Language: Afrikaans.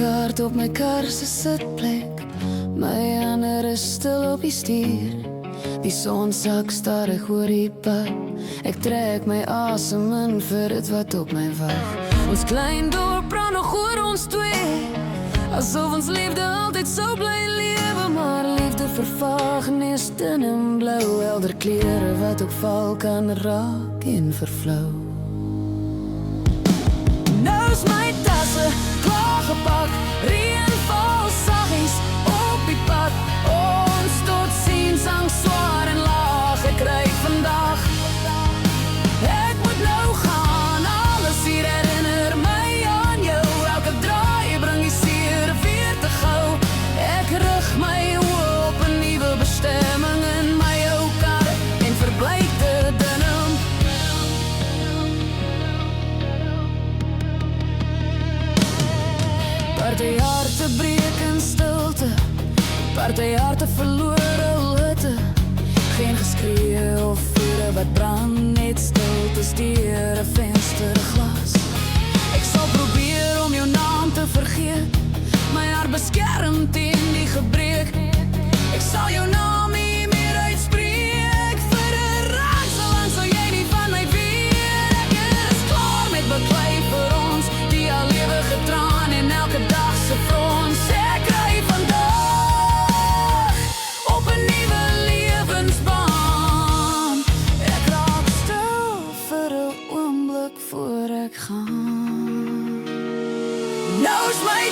kaart op my kar se sitplek. My ander is stil op die stuur. Die son sak stadig oor die pad. Ek trek my asem in vir dit wat op my wag. Ons klein dorp brand nog oor ons twee, asof ons liefde altyd so bly lewe. Maar liefde vervaag en is dun en blou. Helder klere wat ook val kan raak en vervlou. Nou is my tasse klaar gepak, reën val saggies op die pad. Ons tot ziens, sang zwaar en laag. Ek ry vandag, ek moet nou gaan. Alles hier herinner my aan jou. Elke draai bring die seer weer te gou. Ek rig my oë op 'n nuwe bestemming in my ou kar en verblyf te denim. Party harte breek in stilte, party harte verloor hul hitte. Geen geskree of vure wat brand, net stiltes deur 'n vensterglas. Ek sal probeer om jou naam te vergeet, my hart beskerm teen die gebreek. Ek sal jou naam nie meer uitspreek vir 'n raak, solank sal jy nie van my weet. Ek is klaar met beklei vir ons, die al ewige traan en elke dag se frons. Ek ry vandag op 'n nuwe lewensbaan. Ek raak stil vir 'n oomblik voor ek gaan. Nou is my